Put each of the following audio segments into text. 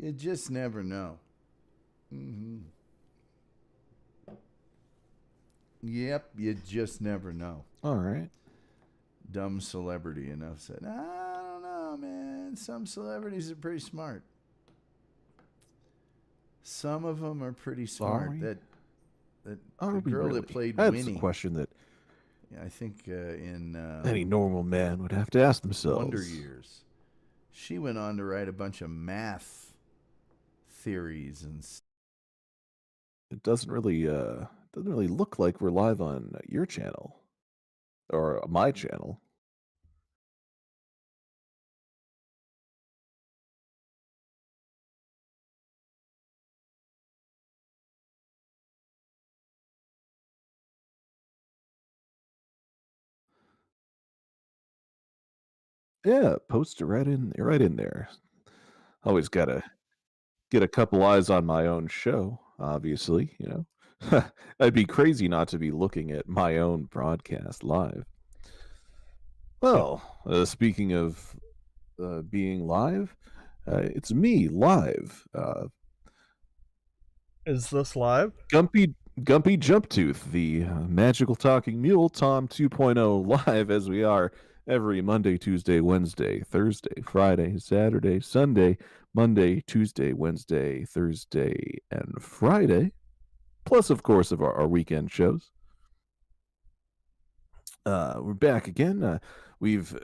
You just never know. Mm-hmm. Yep, you just never know. All right. Dumb celebrity enough said, I don't know, man. Some celebrities are pretty smart. Some of them are pretty Are smart. we? That Are the we girl that really? played That's a Winnie, question that I think in any normal man would have to ask Wonder themselves. Years, she went on to write a bunch of math theories and. It doesn't really look like we're live on your channel or my channel. Yeah, post it right in there. Always gotta get a couple eyes on my own show, obviously, you know. I'd be crazy not to be looking at my own broadcast live. Well, speaking of being live, it's me live. Is this live? Gumpy Jumptooth, the magical talking mule, Tom 2.0 live as we are every Monday, Tuesday, Wednesday, Thursday, Friday, Saturday, Sunday, Monday, Tuesday, Wednesday, Thursday, and Friday. Plus, of course, of our weekend shows. We're back again. We've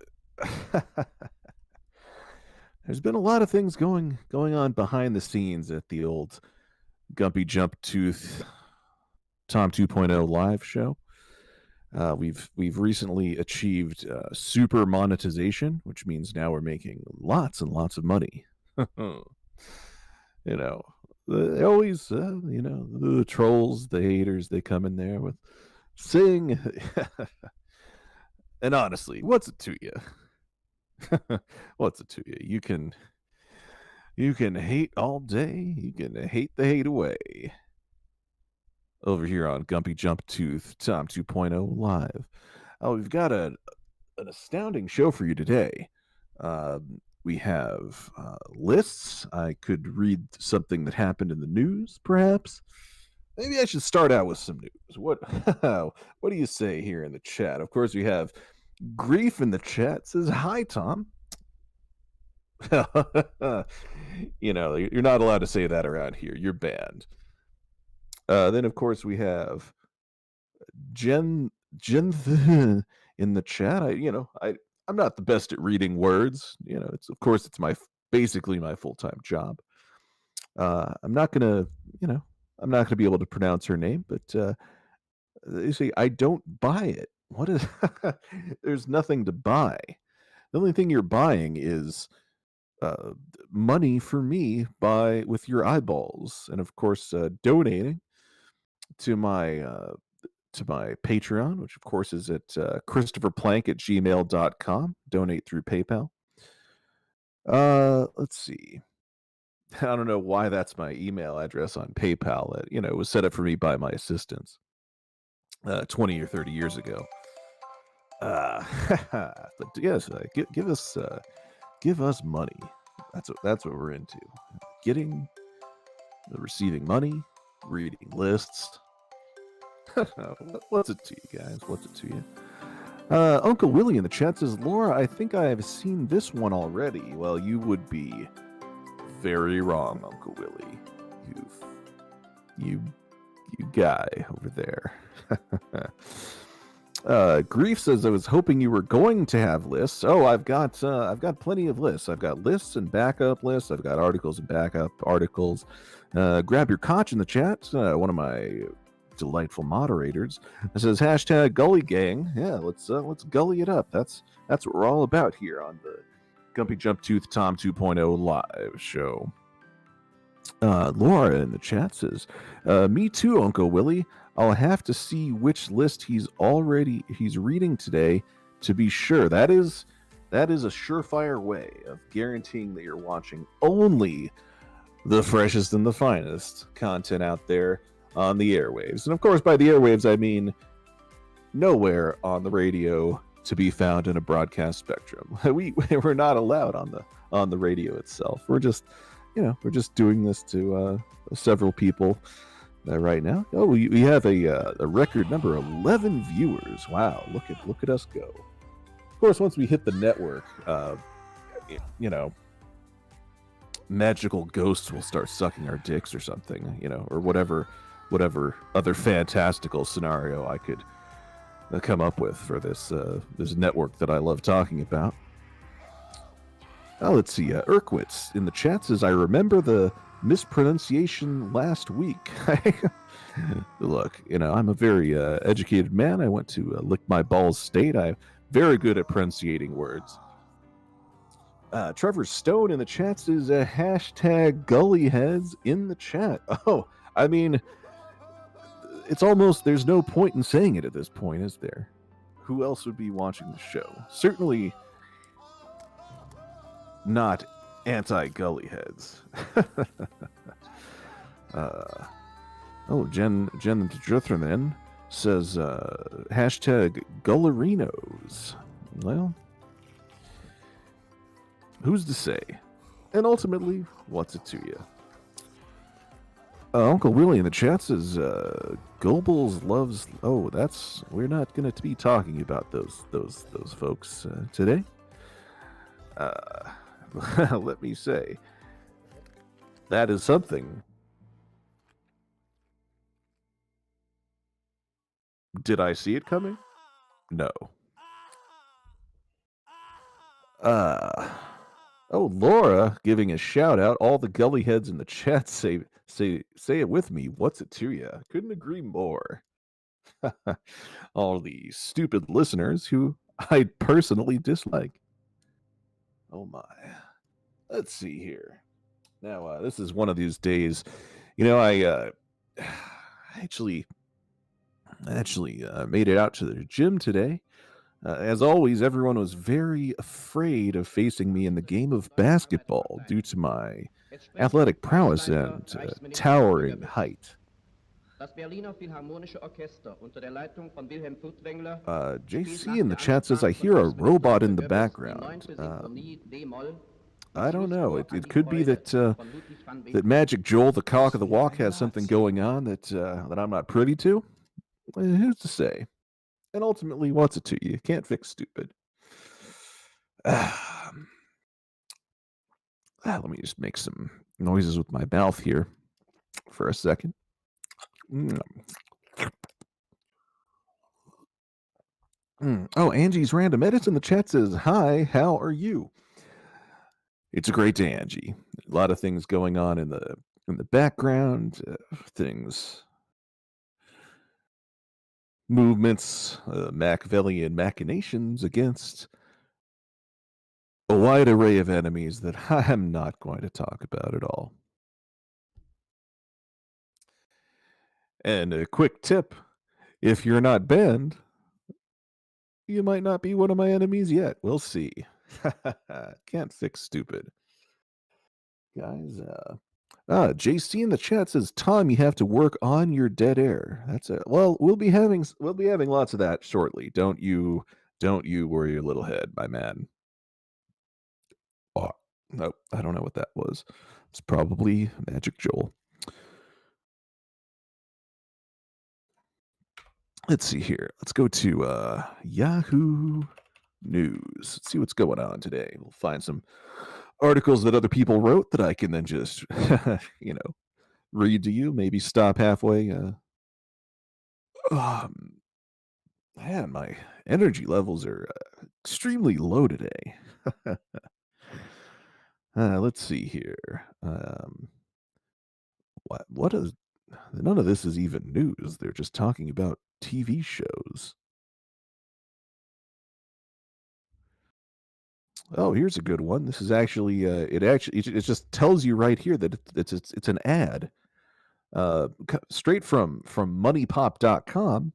there's been a lot of things going on behind the scenes at the old Gumpy Jump Tooth Tom 2.0 live show. We've recently achieved super monetization, which means now we're making lots and lots of money. You know, they always you know, the trolls, the haters, they come in there with saying, and honestly, what's it to you? What's it to you? You can hate all day. You can hate the hate away. Over here on Gumpy Jump Tooth Tom 2.0 live. We've got an astounding show for you today. We have lists. I could read something that happened in the news, perhaps. Maybe I should start out with some news. What what do you say here in the chat? Of course, we have Grief in the chat says, "Hi, Tom." You know, you're not allowed to say that around here. You're banned. Then, of course, we have Jen in the chat. I'm not the best at reading words. You know, it's basically my full time job. I'm not gonna, you know, I'm not gonna be able to pronounce her name, but they say I don't buy it. What is? There's nothing to buy. The only thing you're buying is uh, money for me by with your eyeballs, and of course, donating to my Patreon, which of course is at christopherplank@gmail.com. Donate through PayPal. Let's see. I don't know why that's my email address on PayPal. It was set up for me by my assistants 20 or 30 years ago. But yes, give us money. That's what we're into. Receiving money, reading lists. What's it to you guys? What's it to you? Uncle Willie in the chat says, Laura, I think I have seen this one already. Well, you would be very wrong, Uncle Willie. You guy over there. Grief says, I was hoping you were going to have lists. Oh, I've got plenty of lists. I've got lists and backup lists. I've got articles and backup articles. Grab your conch in the chat. One of my delightful moderators. It says hashtag Gully Gang. Yeah, let's gully it up. That's what we're all about here on the Gumpy Jump Tooth Tom 2.0 live show. Laura in the chat says, me too, Uncle Willie. I'll have to see which list he's reading today to be sure. That is a surefire way of guaranteeing that you're watching only the freshest and the finest content out there on the airwaves. And of course, by the airwaves, I mean nowhere on the radio to be found in a broadcast spectrum. We're not allowed on the radio itself. We're just we're just doing this to several people right now. Oh, we have a record number 11 viewers. Wow, look at us go. Of course, once we hit the network, magical ghosts will start sucking our dicks or something, or whatever other fantastical scenario I could come up with for this network that I love talking about. Oh, let's see. Urquitz in the chat says, I remember the mispronunciation last week. Look, I'm a very educated man. I went to Lick My Balls State. I'm very good at pronunciating words. Trevor Stone in the chat says, hashtag Gullyheads in the chat. Oh, I mean, it's almost, there's no point in saying it at this point, is there? Who else would be watching the show? Certainly not anti-Gullyheads. Jen Jutherman says, hashtag Gullerinos. Well, who's to say? And ultimately, what's it to you? Uncle Willie in the chat says, Goebbels loves... Oh, we're not going to be talking about those folks today. Let me say, that is something. Did I see it coming? No. Laura giving a shout out. All the gully heads in the chat say it with me. What's it to you? Couldn't agree more. All the stupid listeners who I personally dislike. Oh my. Let's see here. Now, this is one of these days. I actually made it out to the gym today. As always, everyone was very afraid of facing me in the game of basketball due to my athletic prowess and towering height. JC in the chat says, I hear a robot in the background. I don't know. It could be that Magic Joel, the cock of the walk, has something going on that I'm not privy to. Who's to say? And ultimately, what's it to you? You can't fix stupid. Let me just make some noises with my mouth here for a second. Oh, Angie's Random Edits in the chat says, hi, how are you? It's a great day, Angie. A lot of things going on in the background, movements, Machiavellian machinations against a wide array of enemies that I'm not going to talk about at all. And a quick tip, if you're not banned, you might not be one of my enemies yet. We'll see. Can't fix stupid. Guys, JC in the chat says, Tom, you have to work on your dead air. That's it. Well, we'll be having lots of that shortly. Don't you worry your little head, my man. Oh, no, I don't know what that was. It's probably Magic Joel. Let's see here. Let's go to Yahoo News. Let's see what's going on today. We'll find some articles that other people wrote that I can then just, read to you. Maybe stop halfway. Man, my energy levels are extremely low today. Let's see here. None of this is even news. They're just talking about TV shows. Oh, here's a good one. This is actually it just tells you right here that it's an ad. Straight from moneypop.com.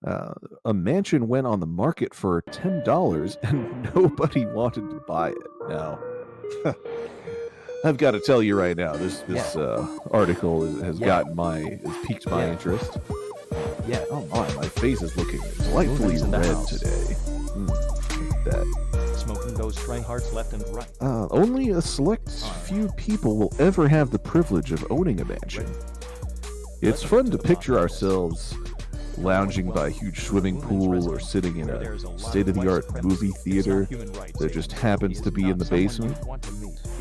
A mansion went on the market for $10 and nobody wanted to buy it. Now, I've got to tell you right now, this article has piqued my interest. Yeah. Oh my face is looking delightfully red today. Look at that. Smoking goes those tryhards left and right. Only a select few people will ever have the privilege of owning a mansion. It's fun to picture ourselves lounging by a huge swimming pool or sitting in a state-of-the-art movie theater that just happens to be in the basement.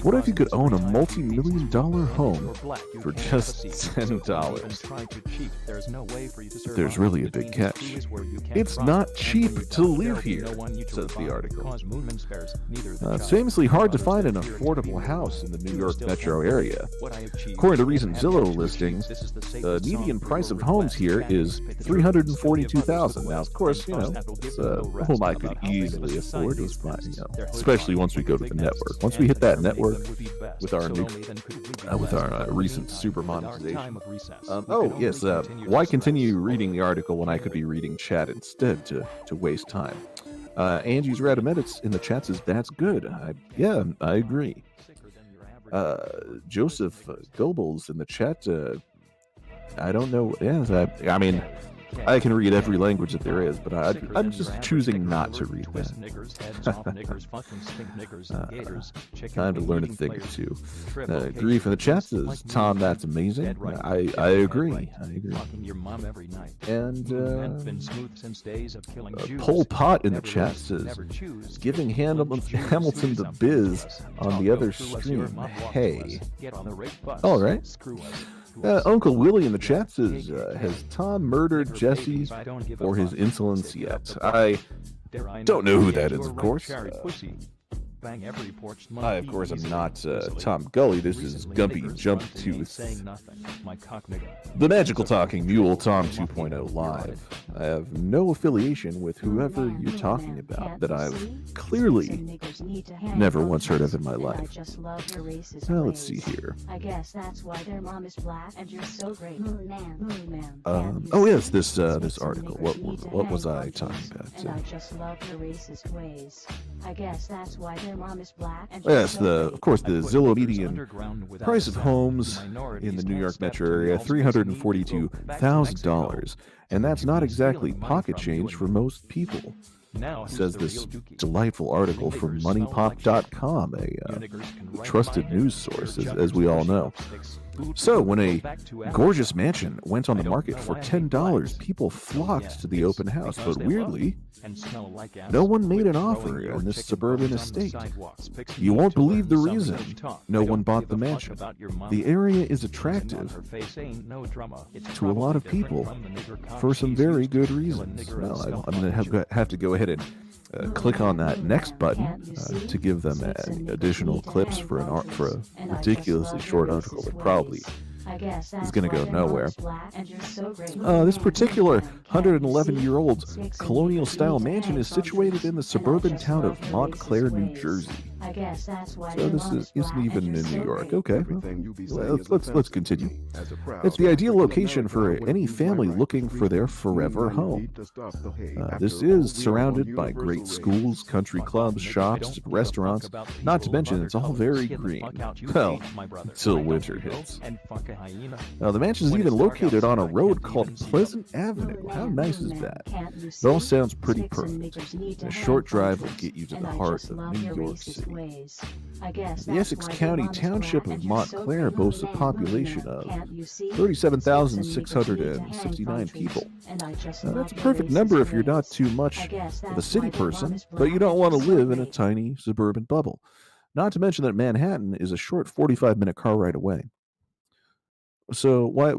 What if you could own a multi-million-dollar home for just $10? There's really a big catch. It's not cheap to live here, says the article. It's famously hard to find an affordable house in the New York metro area. According to recent Zillow listings, the median price of homes here is $342,000. Now, of course, it's a home I could easily afford, especially once we go to the network. Once we hit that network with our recent super monetization. Why continue reading the article when I could be reading chat instead to waste time? Angie's Radamedits in the chat says that's good. I agree. Joseph Goebbels in the chat. I don't know. I mean, I can read every language that there is, but I'm just choosing not to read that. Time to learn a thing or two. Grief in the chat says, Tom, that's amazing. I agree. And Pol Pot in the chat says, giving Hamilton the biz on the other stream. Hey. All right. Uncle Willie in the chat says, has Tom murdered Jesse for his insolence yet? I don't know who that is, of course. I, of course, am not Tom Gulley. This is Gumpy Jumptooth, the magical talking mule, Tom 2.0 live. I have no affiliation with whoever you're talking about that I've clearly never once heard of in my life. Well, let's see here. I guess that's why their mom is black and you're so great. Oh yes, this article. What was I talking about? And I just love your racist ways. I guess that's why their mom is black and yes, of course, the Zillow median price of homes in the New York metro area, $342,000, and that's not exactly pocket change for most people. Says this delightful article from MoneyPop.com, a trusted news source, as we all know. So, when a gorgeous mansion went on the market for $10, people flocked to the open house, but weirdly, no one made an offer in this suburban estate. You won't believe the reason no one bought the mansion. The area is attractive to a lot of people for some very good reasons. Well, I'm going to have to go ahead and click on that next button to give them additional clips for a ridiculously short article that probably is going to go nowhere. This particular 111-year-old colonial-style mansion is situated in the suburban town of Montclair, New Jersey. So this isn't even in New York. Okay, well, let's continue. It's the ideal location for any family looking for their forever home. This is surrounded by great schools, country clubs, shops, restaurants. Not to mention, it's all very green. Well, until winter hits. The mansion is even located on a road called Pleasant Avenue. How nice is that? It all sounds pretty perfect. A short drive will get you to the heart of New York City. The Essex County township of Montclair boasts a population of 37,669 people. Now, that's a perfect number if you're not too much of a city person, but you don't want to live in a tiny suburban bubble. Not to mention that Manhattan is a short 45-minute car ride away. So why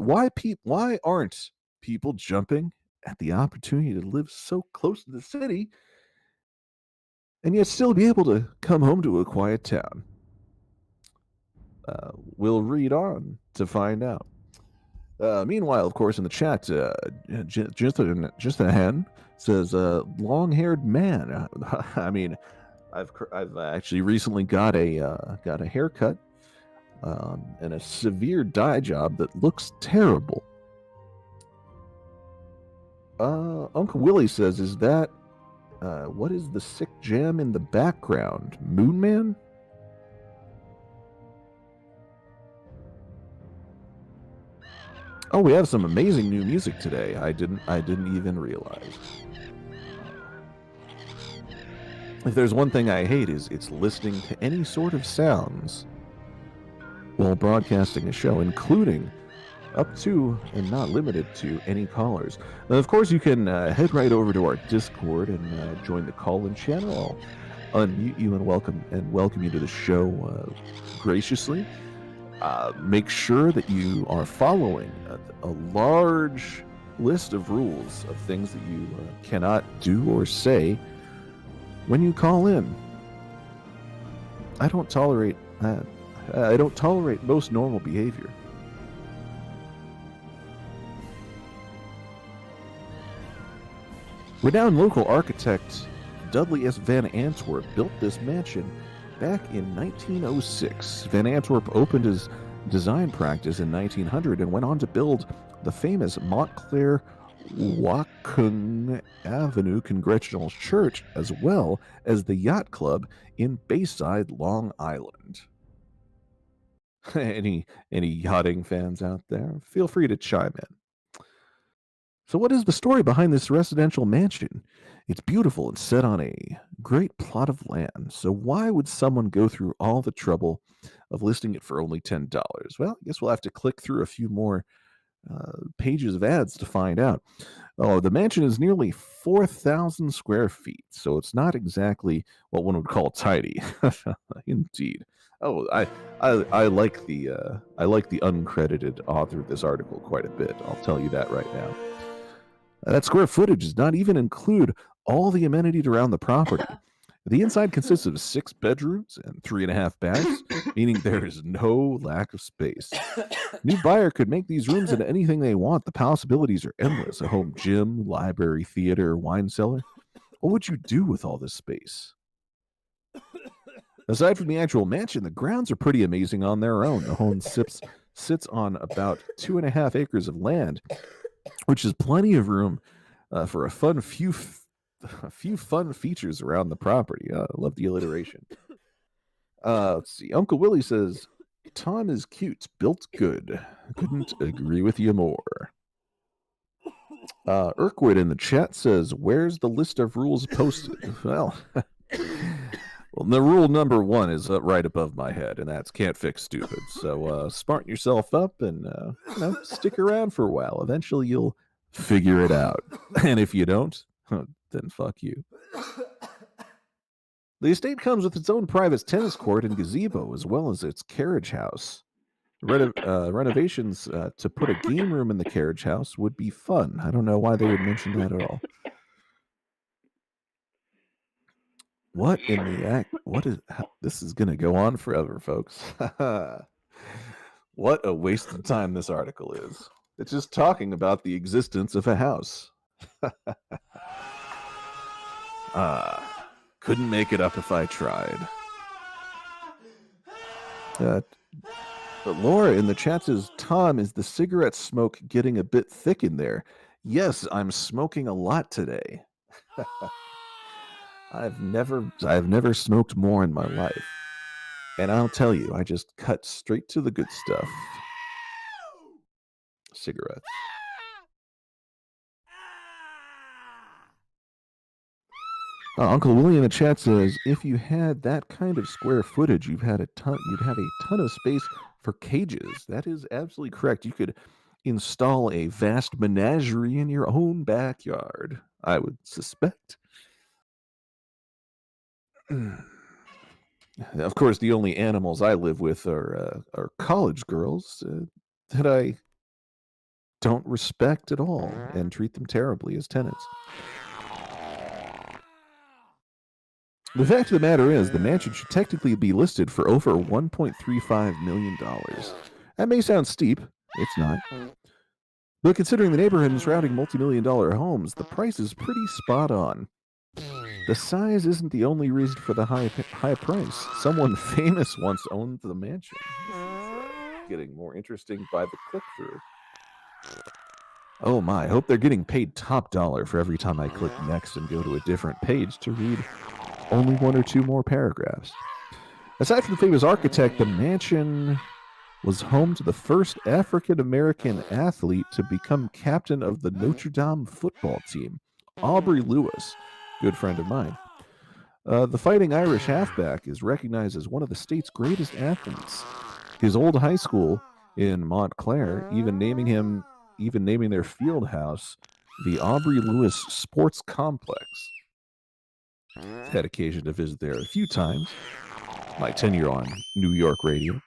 aren't people jumping at the opportunity to live so close to the city and yet still be able to come home to a quiet town? We'll read on to find out. Meanwhile, of course, in the chat, just a hand says, long-haired man. I mean, I've actually recently got a haircut and a severe dye job that looks terrible. Uncle Willie says, is that what is the sick jam in the background? Moon Man? Oh, we have some amazing new music today. I didn't even realize. If there's one thing I hate, it's listening to any sort of sounds while broadcasting a show, including up to and not limited to any callers. And of course, you can head right over to our Discord and join the call-in channel. I'll unmute you and welcome you to the show graciously. Make sure that you are following a large list of rules of things that you cannot do or say when you call in. I don't tolerate that. I don't tolerate most normal behavior. Renowned local architect Dudley S. Van Antwerp built this mansion back in 1906. Van Antwerp opened his design practice in 1900 and went on to build the famous Montclair Whatcom Avenue Congregational Church, as well as the Yacht Club in Bayside, Long Island. Any yachting fans out there? Feel free to chime in. So what is the story behind this residential mansion? It's beautiful and set on a great plot of land. So why would someone go through all the trouble of listing it for only $10? Well, I guess we'll have to click through a few more pages of ads to find out. Oh, the mansion is nearly 4,000 square feet, so it's not exactly what one would call tidy. Indeed. Oh, I like the uncredited author of this article quite a bit. I'll tell you that right now. That square footage does not even include all the amenities around the property. The inside consists of 6 bedrooms and 3.5 baths, meaning there is no lack of space. New buyer could make these rooms into anything they want. The possibilities are endless. A home gym, library, theater, wine cellar. What would you do with all this space? Aside from the actual mansion, the grounds are pretty amazing on their own. The home sits on about 2.5 acres of land, which is plenty of room for a few fun features around the property. I love the alliteration. Let's see. Uncle Willie says, Tom is cute, built good. Couldn't agree with you more. Urquid in the chat says, where's the list of rules posted? Well, the rule number 1 is right above my head, and that's can't fix stupid. So smarten yourself up and stick around for a while. Eventually you'll figure it out. And if you don't, then fuck you. The estate comes with its own private tennis court and gazebo, as well as its carriage house. Renovations to put a game room in the carriage house would be fun. I don't know why they would mention that at all. What in the act? This is going to go on forever, folks. What a waste of time this article is. It's just talking about the existence of a house. Couldn't make it up if I tried. But Laura in the chat says, Tom, is the cigarette smoke getting a bit thick in there? Yes, I'm smoking a lot today. I've never smoked more in my life. And I'll tell you, I just cut straight to the good stuff. Cigarettes. Uncle Willie in the chat says, if you had that kind of square footage, you'd have a ton of space for cages. That is absolutely correct. You could install a vast menagerie in your own backyard, I would suspect. Of course, the only animals I live with are college girls that I don't respect at all and treat them terribly as tenants. The fact of the matter is, the mansion should technically be listed for over $1.35 million. That may sound steep. It's not. But considering the neighborhood and surrounding multi-million-dollar homes, the price is pretty spot on. The size isn't the only reason for the high price. Someone famous once owned the mansion. It's getting more interesting by the click-through. Oh my, I hope they're getting paid top dollar for every time I click next and go to a different page to read only 1 or 2 more paragraphs. Aside from the famous architect, the mansion was home to the first African-American athlete to become captain of the Notre Dame football team, Aubrey Lewis, good friend of mine. The Fighting Irish halfback is recognized as one of the state's greatest athletes. His old high school in Montclair even naming their field house the Aubrey Lewis Sports Complex. Had occasion to visit there a few times. My tenure on New York radio.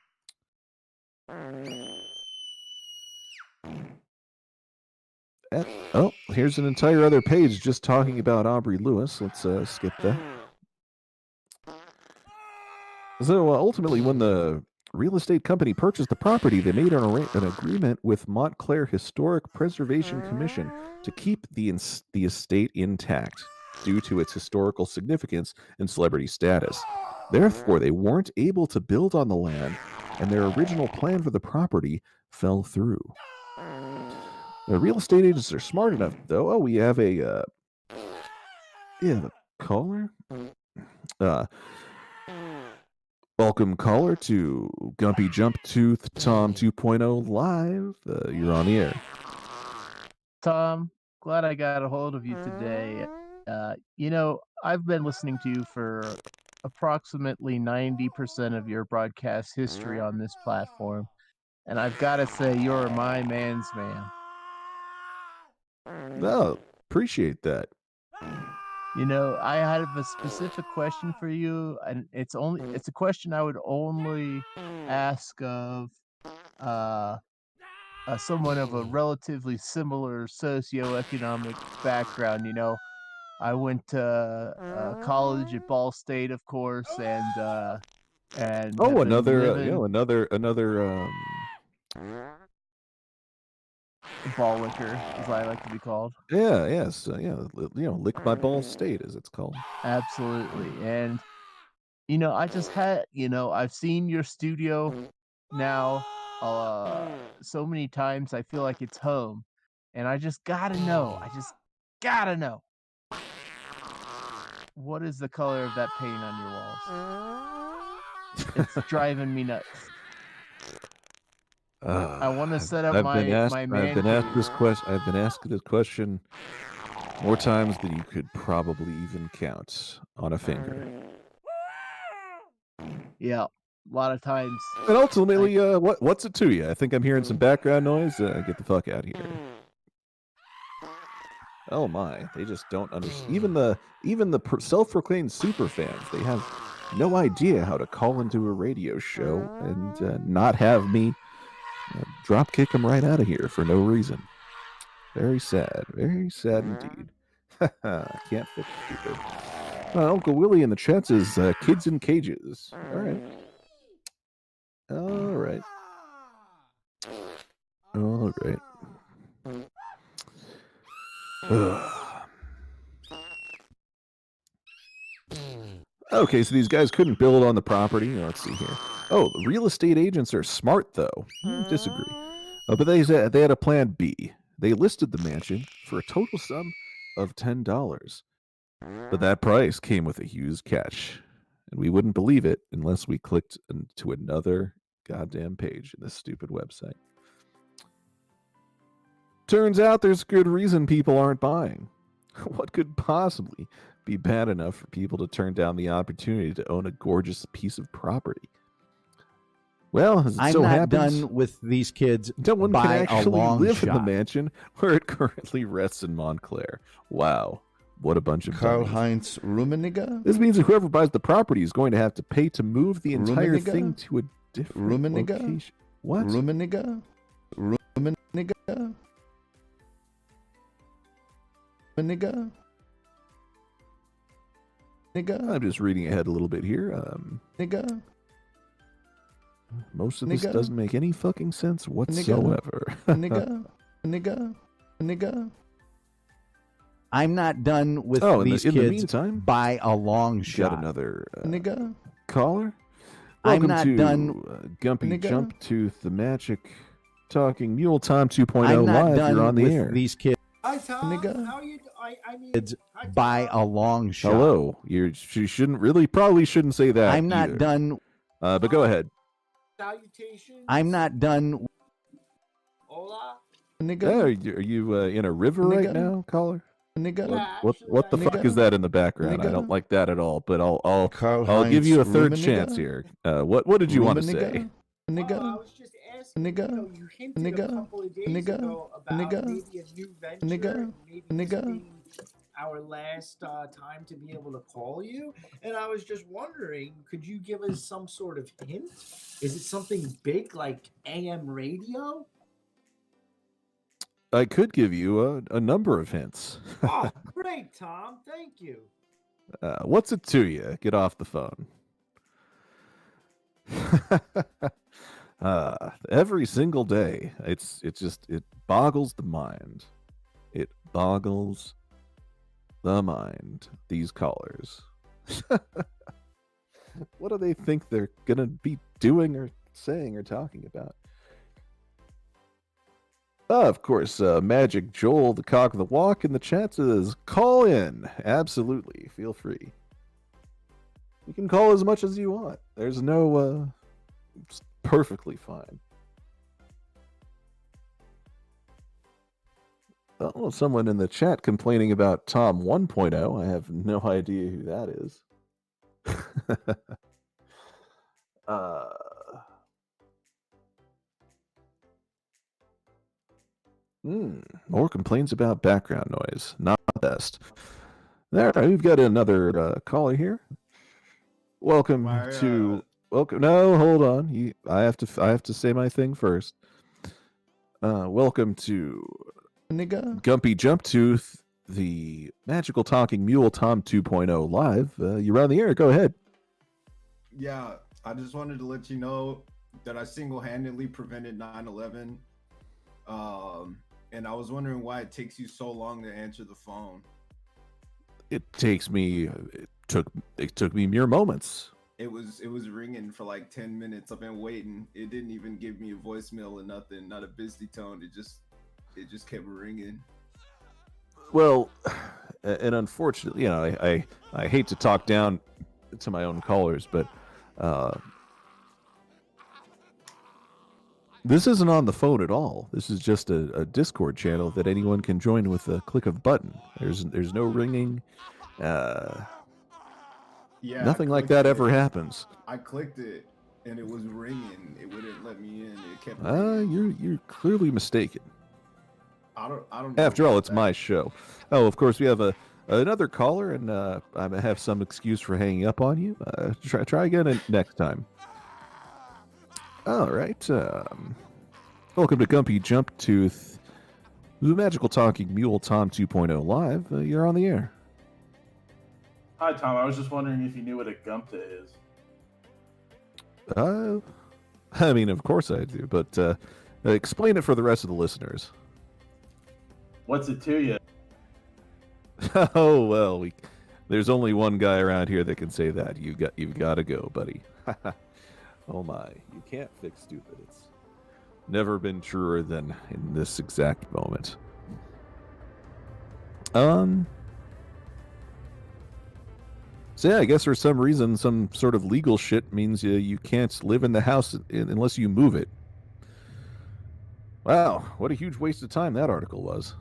Oh, here's an entire other page just talking about Aubrey Lewis. Let's skip that. So ultimately, when the real estate company purchased the property, they made an agreement with Montclair Historic Preservation Commission to keep the estate intact due to its historical significance and celebrity status. Therefore, they weren't able to build on the land, and their original plan for the property fell through. The real estate agents are smart enough, though. Oh, we have a caller. Welcome, caller, to Gumpy Jump Tooth Tom 2.0 live. You're on the air. Tom, glad I got a hold of you today. I've been listening to you for approximately 90% of your broadcast history on this platform, and I've got to say, you're my man's man. Oh, appreciate that. I have a specific question for you, and it's a question I would only ask of someone of a relatively similar socioeconomic background. I went to college at Ball State, of course, and Oh, have been living another ball liquor, as I like to be called. Lick My Ball State, as it's called. Absolutely. And I just had, I've seen your studio now so many times. I feel like it's home, and I just gotta know. What is the color of that paint on your walls? It's driving me nuts. I want to set up my man. I've been asked this question more times than you could probably even count on a finger. Yeah, a lot of times. And ultimately, what's it to you? I think I'm hearing some background noise. Get the fuck out of here. Oh my, they just don't understand. Even the self-proclaimed super fans, they have no idea how to call into a radio show and not have me drop kick them right out of here for no reason. Very sad indeed. Can't fix stupid. Uncle Willie in the chat says kids in cages. All right. Okay, so these guys couldn't build on the property. Let's see here. Oh, the real estate agents are smart, though. Disagree. But they said they had a plan B. They listed the mansion for a total sum of $10. But that price came with a huge catch. And we wouldn't believe it unless we clicked to another goddamn page in this stupid website. Turns out there's good reason people aren't buying. What could possibly be bad enough for people to turn down the opportunity to own a gorgeous piece of property? Well, as it so happens, done with these kids. No one can actually live shot. in the mansion where it currently rests in Montclair. Wow. What a bunch of Karl-Heinz Rummenigge? This means that whoever buys the property is going to have to pay to move the entire thing to a different location. What? Rummenigge? I'm just reading ahead a little bit here. Most of this doesn't make any fucking sense whatsoever. I'm not done with these kids in the meantime, by a long shot. Got another caller. I'm Welcome not to done. Gumpy Jump Tooth, the Magic Talking Mule Tom 2.0 I'm not live. done You're on the with air. These kids. Hi, Tom. How are you? Kids by a long shot. Hello. You probably shouldn't say that. I'm not either. done. But go ahead. Salutations. I'm not done. Hola. Are you in a river right now, caller? nigga. What the fuck is that in the background? I don't like that at all. But I'll give you a third chance here. What did you want to say? Nigga. I was just asking. Nigga. You know, you hinted Nigga. a couple of days Nigga. ago about Nigga. maybe a new venture, Nigga. and maybe Nigga. this being our last time to be able to call you. And I was just wondering, could you give us some sort of hint? Is it something big like AM radio? I could give you a number of hints. Oh, great, Tom. Thank you. What's it to you? Get off the phone. Every single day, it boggles the mind. It boggles the mind. These callers. What do they think they're gonna be doing or saying or talking about? Of course, Magic Joel, the cock of the walk in the chat says, call in. Absolutely. Feel free. You can call as much as you want. There's no, it's perfectly fine. Oh, someone in the chat complaining about Tom 1.0. I have no idea who that is. More complaints about background noise. Not best. There, we've got another caller here. Welcome to. Welcome. No, hold on. I have to say my thing first. Welcome to Gumpy Jumptooth, the magical talking mule Tom 2.0 live. You're on the air. Go ahead. Yeah, I just wanted to let you know that I single-handedly prevented 9/11. And I was wondering why it takes you so long to answer the phone. It took me mere moments. It was ringing for like 10 minutes. I've been waiting. It didn't even give me a voicemail or nothing, not a busy tone. It just kept ringing. Well, and unfortunately, you know, I hate to talk down to my own callers, but this isn't on the phone at all. This is just a Discord channel that anyone can join with a click of a button. There's no ringing. Yeah, nothing like that ever happens. I clicked it and it was ringing. It wouldn't let me in. It kept ringing. You're clearly mistaken. I don't know. After all, it's my show. Oh, of course, we have another caller, and I have some excuse for hanging up on you. Try again next time. All right. Welcome to Gumpy Jumptooth, the magical talking mule Tom 2.0 live. You're on the air. Hi, Tom. I was just wondering if you knew what a gumpta is. I mean, of course I do, but explain it for the rest of the listeners. What's it to you? Oh well, there's only one guy around here that can say that. You've got to go, buddy. Oh my, you can't fix stupid. It's never been truer than in this exact moment. So yeah, I guess for some reason, some sort of legal shit means you can't live in the house unless you move it. Wow, what a huge waste of time that article was.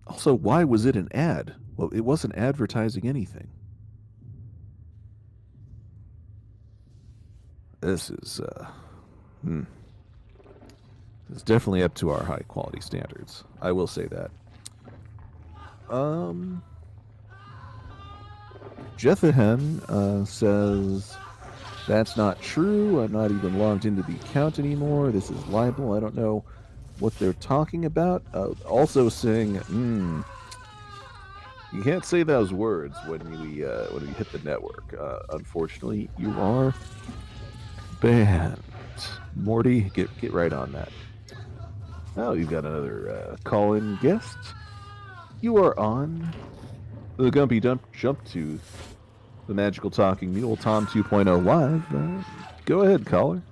Also, why was it an ad? Well, it wasn't advertising anything. This is, it's definitely up to our high quality standards. I will say that. Jethahen says, that's not true. I'm not even logged into the account anymore. This is libel. I don't know what they're talking about. Also saying, you can't say those words when we hit the network. Unfortunately, you are banned. Morty, get right on that. Oh, you've got another call-in guest. You are on the Gumpy Jumptooth, the magical talking mule Tom 2.0 live. Go ahead, caller.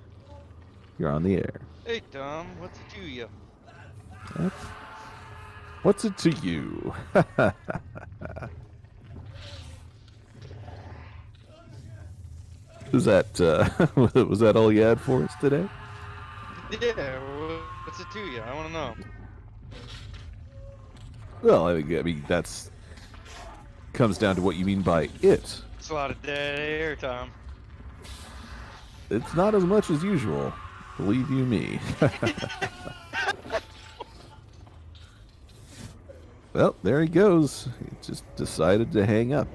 You're on the air. Hey, Tom. What's it to you? What's it to you? Was that all you had for us today? Yeah, what's it to you? I want to know. Well, I mean that's comes down to what you mean by it. It's a lot of dead air, Tom. It's not as much as usual, believe you me. Well, there he goes. He just decided to hang up.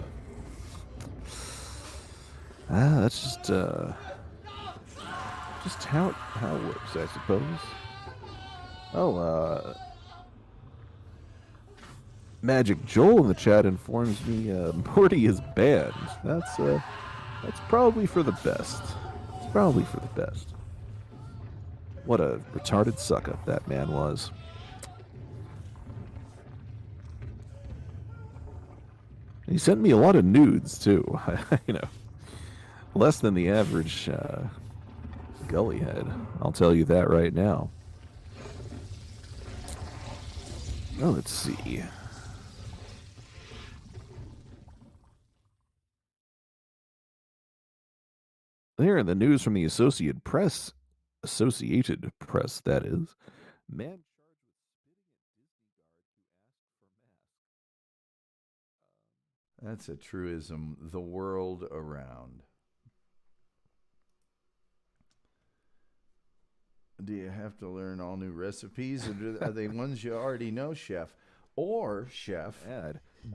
That's just how it works, I suppose. Oh, Magic Joel in the chat informs me Morty is banned. That's probably for the best. It's probably for the best. What a retarded suck-up that man was. He sent me a lot of nudes too. Less than the average Gully head. I'll tell you that right now. Oh, let's see. There in the news from the Associated Press, that is. Man charged with spitting at Disney guard who asked for mask. That's a truism the world around. Do you have to learn all new recipes, or are they ones you already know, chef? Or, chef,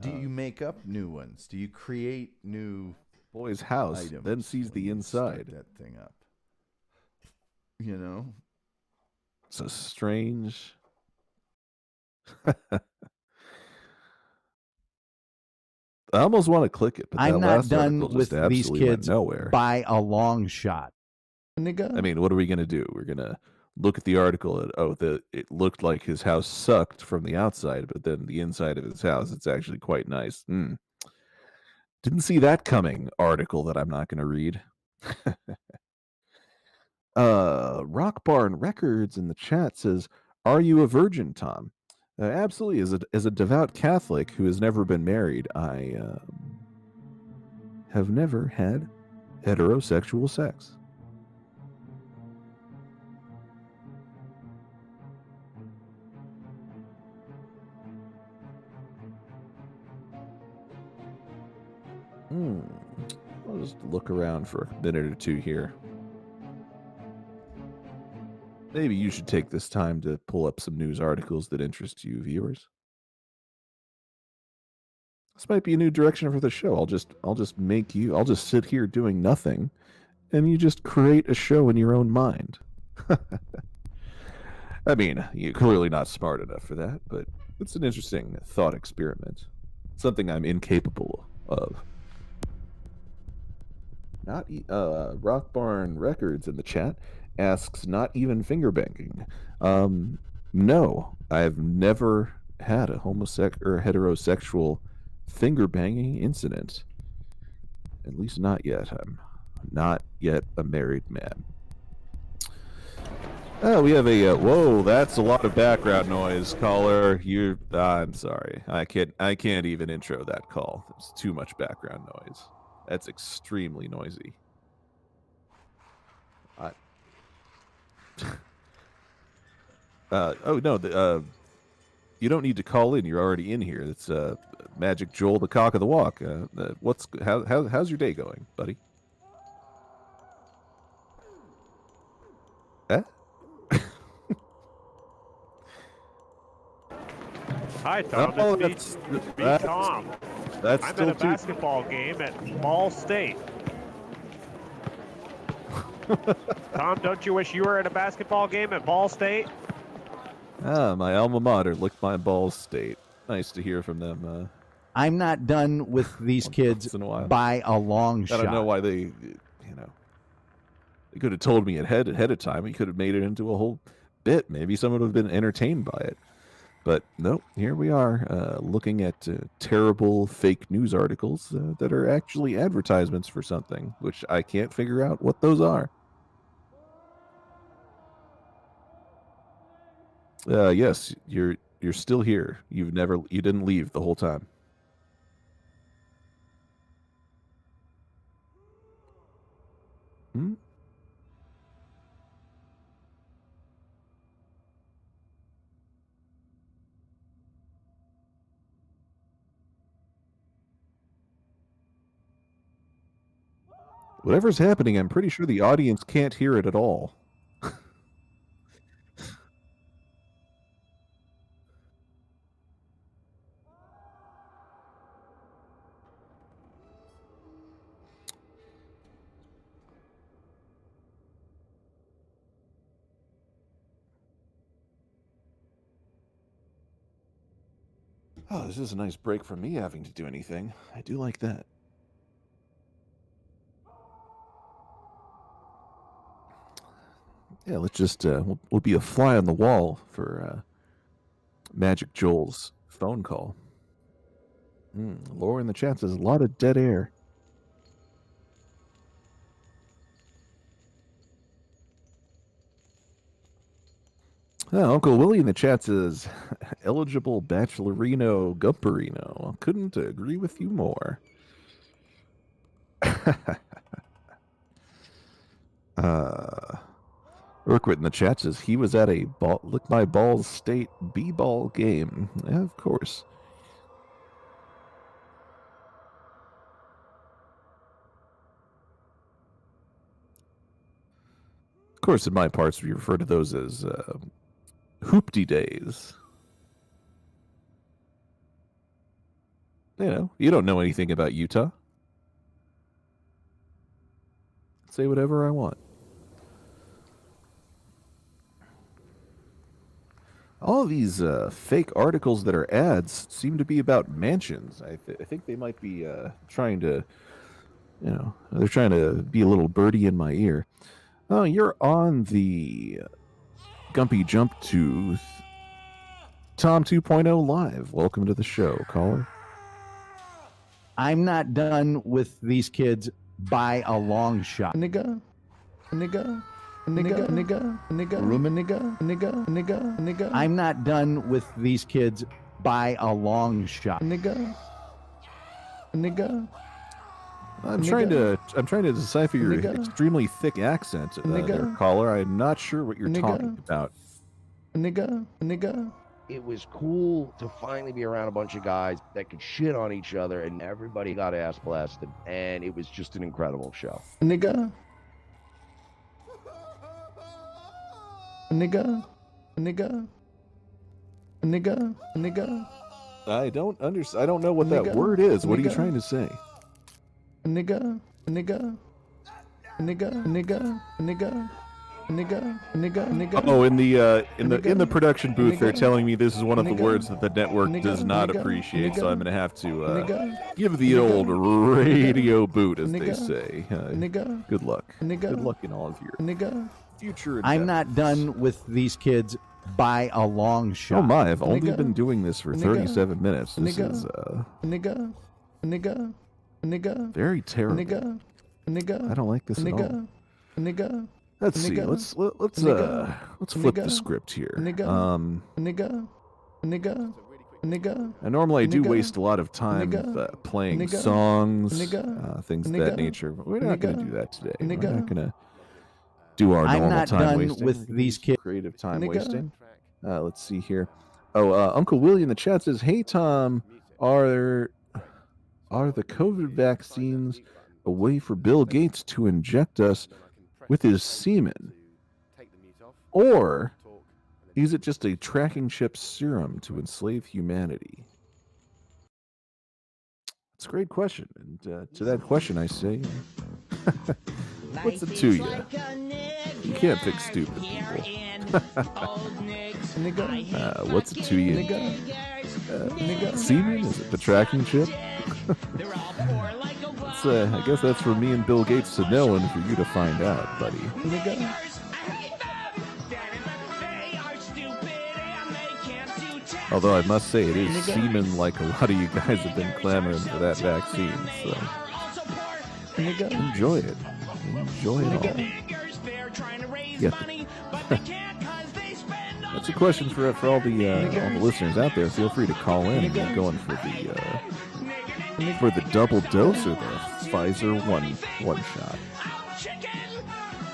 do you make up new ones? Do you create new boy's house, items then sees the inside? Start that thing up. You know? It's a strange... I almost want to click it, but I'm that not last done article with just these absolutely kids went nowhere. by a long shot. I mean, what are we going to do? We're going to look at the article and, it looked like his house sucked from the outside, but then the inside of his house, it's actually quite nice. Didn't see that coming article that I'm not going to read. Rock Barn Records in the chat says, "Are you a virgin, Tom?" Absolutely. As a devout Catholic who has never been married, I have never had heterosexual sex. I'll just look around for a minute or two here. Maybe you should take this time to pull up some news articles that interest you, viewers. This might be a new direction for the show. I'll just sit here doing nothing, and you just create a show in your own mind. I mean, you're clearly not smart enough for that, but it's an interesting thought experiment. Something I'm incapable of. Not Rock Barn Records in the chat asks, not even finger banging. No, I've never had a heterosexual finger banging incident. At least not yet. I'm not yet a married man. We have a whoa, that's a lot of background noise, caller. I'm sorry. I can't even intro that call. There's too much background noise. That's extremely noisy. Oh no, you don't need to call in. You're already in here. It's Magic Joel, the cock of the walk. How's your day going, buddy? Hi, Tom. Oh, it's me, Tom. I'm at a basketball game at Ball State. Tom, don't you wish you were at a basketball game at Ball State? My alma mater, licked my balls state. Nice to hear from them. I'm not done with these kids by a long shot. I don't know why they could have told me ahead of time. We could have made it into a whole bit. Maybe someone would have been entertained by it. But nope, here we are looking at terrible fake news articles that are actually advertisements for something, which I can't figure out what those are. Yes, you're still here. You didn't leave the whole time. Whatever's happening, I'm pretty sure the audience can't hear it at all. Oh, this is a nice break from me having to do anything. I do like that. Yeah, let's just, we'll be a fly on the wall for Magic Joel's phone call. Laura in the chat says, a lot of dead air. Uncle Willie in the chat says, eligible Bachelorino Gumperino. Couldn't agree with you more. Urquit in the chat says, he was at a Lick My Balls State B-ball game. Yeah, of course. Of course, in my parts, we refer to those as hoopty days. You know, you don't know anything about Utah. Say whatever I want. All of these fake articles that are ads seem to be about mansions. I think they might be trying to, you know, they're trying to be a little birdie in my ear. Oh, you're on the Gumpy Jump Tooth Tom 2.0 live. Welcome to the show, caller. I'm not done with these kids by a long shot. Nigga. Room a nigga. I'm not done with these kids by a long shot. Nigga. I'm trying to decipher your extremely thick accent there, caller. I'm not sure what you're talking about. Nigga. It was cool to finally be around a bunch of guys that could shit on each other, and everybody got ass blasted, and it was just an incredible show. Nigga. I don't know what that word is. What are you trying to say? Nigga. Oh, in the production booth, they're telling me this is one of the words that the network does not appreciate. So I'm going to have to give the old radio boot, as they say. Good luck. Good luck in all of your future. I'm not done with these kids by a long shot. Oh my! I've only been doing this for 37 minutes. This is very terrible. I don't like this at all. Let's see. Let's flip the script here. And normally I do waste a lot of time playing songs, things of that nature. But we're not going to do that today. We're not going to do our normal time wasting. With these kids. Creative time wasting. Let's see here. Oh, Uncle Willie in the chat says, "Hey Tom, are the COVID vaccines a way for Bill Gates to inject us with his semen? Or is it just a tracking chip serum to enslave humanity?" It's a great question. And to that question, I say, what's it to you? You can't fix stupid people. What's it to you? Semen? Is it the tracking chip? I guess that's for me and Bill Gates to know and for you to find out, buddy. Although I must say, it is semen like a lot of you guys have been clamoring for that vaccine, so enjoy it. Enjoy it all. Get That's a question for all the listeners out there. Feel free to call in and get going for the double dose or the Pfizer one shot.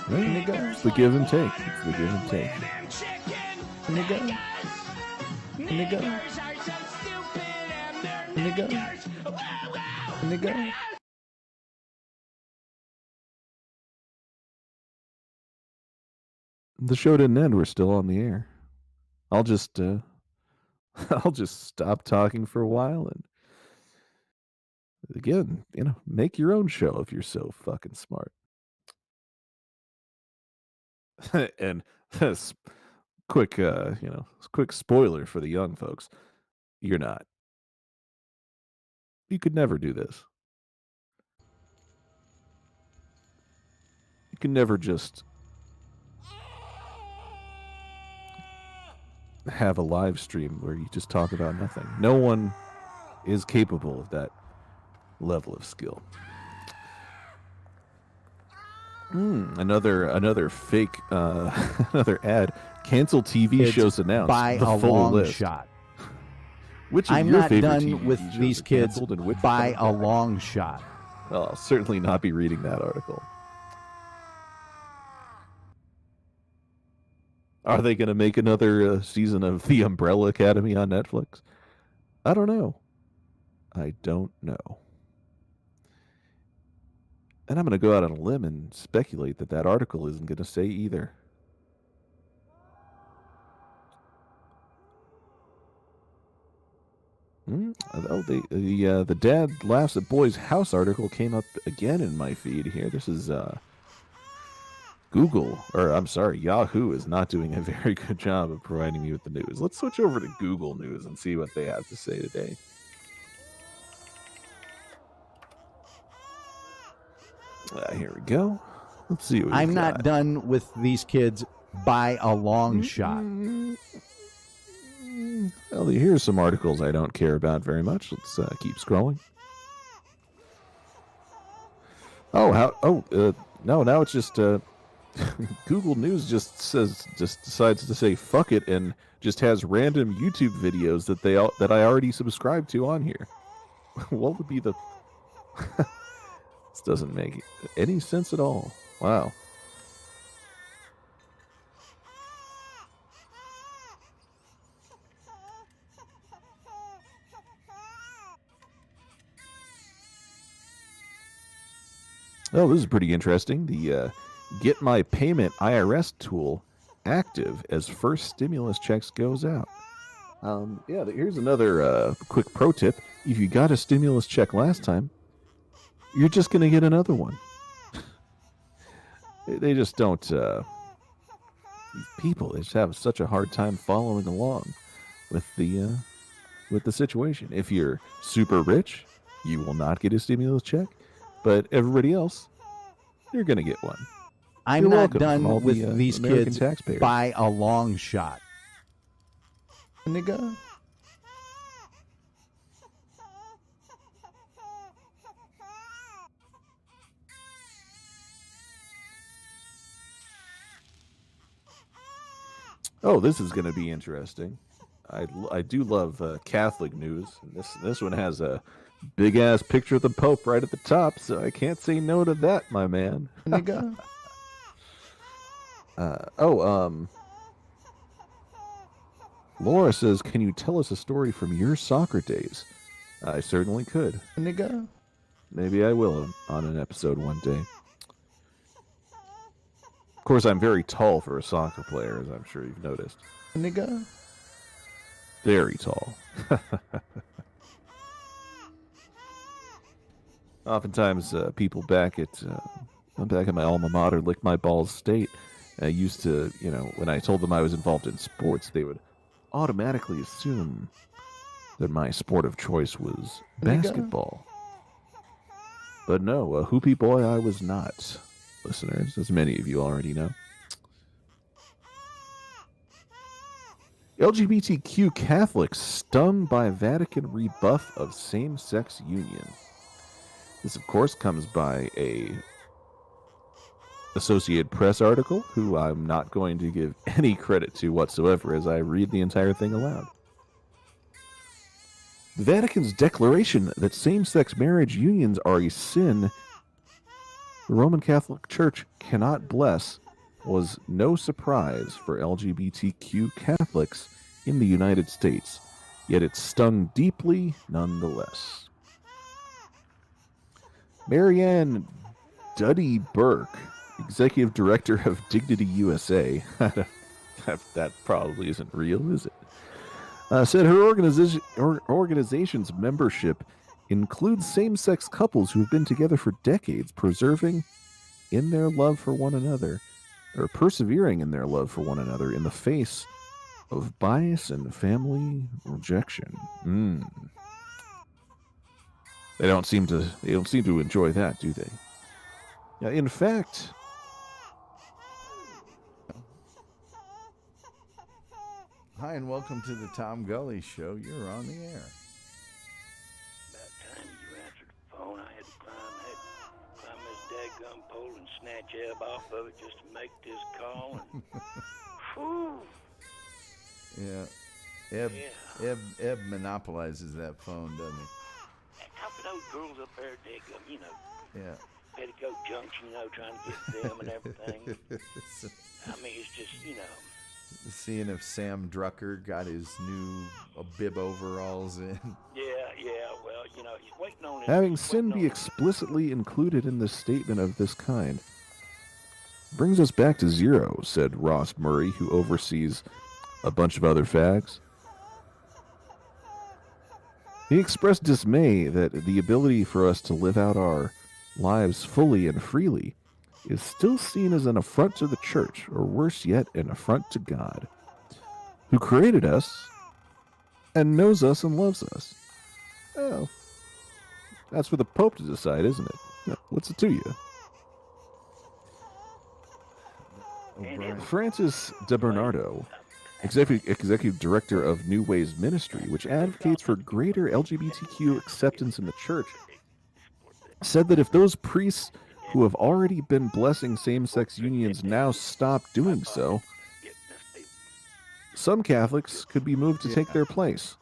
Right? It's the give and take. It's the give and take. Nigga. The show didn't end. We're still on the air. I'll just I'll just stop talking for a while and again, make your own show if you're so fucking smart. And quick quick spoiler for the young folks. You're not. You could never do this. You can never just have a live stream where you just talk about nothing. No one is capable of that level of skill. Another fake another ad. Cancel TV shows announced. By the a full long list. shot. Which of I'm your not favorite done TV with shows these are kids canceled and which by are a long shot. Well, I'll certainly not be reading that article. Are they going to make another season of The Umbrella Academy on Netflix? I don't know. I don't know. And I'm going to go out on a limb and speculate that that article isn't going to say either. Oh, the Dad Laughs at Boys House article came up again in my feed here. This is Yahoo is not doing a very good job of providing me with the news. Let's switch over to Google News and see what they have to say today. Here we go. Let's see what I'm not done with these kids by a long shot. Well, here's some articles I don't care about very much. Let's keep scrolling. No, now it's just Google News just decides to say fuck it and just has random YouTube videos that I already subscribe to on here. What would be the This doesn't make any sense at all. Wow. Oh, this is pretty interesting. The Get My Payment IRS tool active as first stimulus checks goes out. Here's another quick pro tip. If you got a stimulus check last time, you're just going to get another one. They just don't... these people, they just have such a hard time following along with the situation. If you're super rich, you will not get a stimulus check. But everybody else, you're going to get one. I'm You're not welcome done from all with the, these American kids taxpayers. by a long shot. Nigga. Oh, this is going to be interesting. I do love Catholic news. And this one has a big ass picture of the Pope right at the top, so I can't say no to that, my man. Nigga. Laura says, "Can you tell us a story from your soccer days?" I certainly could. Nigga. Maybe I will on an episode one day. Of course, I'm very tall for a soccer player, as I'm sure you've noticed. Nigga. Very tall. Oftentimes, people back at my alma mater, Lick My Balls State, used to, when I told them I was involved in sports, they would automatically assume that my sport of choice was basketball. But no, a hoopy boy I was not, listeners, as many of you already know. LGBTQ Catholics stung by Vatican rebuff of same-sex union. This, of course, comes by a Associated Press article, who I'm not going to give any credit to whatsoever as I read the entire thing aloud. The Vatican's declaration that same-sex marriage unions are a sin the Roman Catholic Church cannot bless was no surprise for LGBTQ Catholics in the United States, yet it stung deeply nonetheless. Marianne Duddy Burke executive director of Dignity USA. That probably isn't real, is it? Said her organization's membership includes same-sex couples who have been together for decades, persevering in their love for one another in the face of bias and family rejection. They don't seem to enjoy that, do they? Yeah, in fact, hi, and welcome to the Tom Gulley Show. You're on the air. About time you answered the phone. I had to climb this daggum pole and snatch Eb off of it just to make this call. And, whew. Yeah. Eb monopolizes that phone, doesn't he? How for those girls up there, daggum, Yeah. Petticoat Junction, trying to get them and everything. I mean, it's just, Seeing if Sam Drucker got his new bib overalls in. Yeah, well, he's waiting on it. having sin be explicitly included in this statement of this kind brings us back to zero, said Ross Murray, who oversees a bunch of other fags. He expressed dismay that the ability for us to live out our lives fully and freely is still seen as an affront to the church, or worse yet, an affront to God, who created us and knows us and loves us. Well, that's for the Pope to decide, isn't it? What's it to you? Francis DeBernardo, executive director of New Ways Ministry, which advocates for greater LGBTQ acceptance in the church, said that if those priests who have already been blessing same-sex unions now stop doing so, some Catholics could be moved to take their place.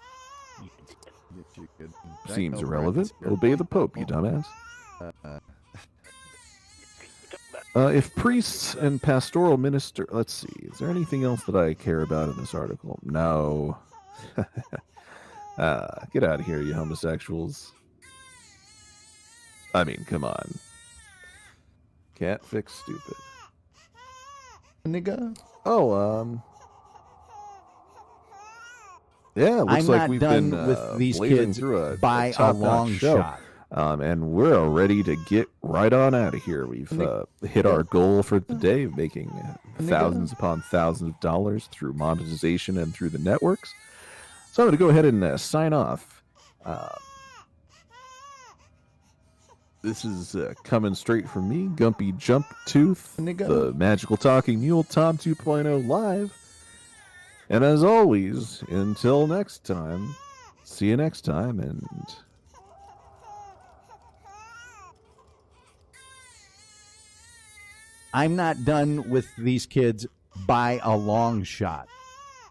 Seems irrelevant. Obey the Pope, you dumbass. If priests and pastoral minister... Let's see. Is there anything else that I care about in this article? No. Get out of here, you homosexuals. I mean, come on. Can't fix stupid. Nigga? Oh, yeah, it looks I'm like not we've done been with these blazing kids through by a long show. shot. And we're ready to get right on out of here. We've hit our goal for the day, making thousands upon thousands of dollars through monetization and through the networks. So I'm going to go ahead and sign off. This is coming straight from me, Gumpy Jump Tooth, the Magical Talking Mule, Tom 2.0 live. And as always, until next time, see you next time, and... I'm not done with these kids by a long shot.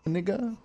Nigga?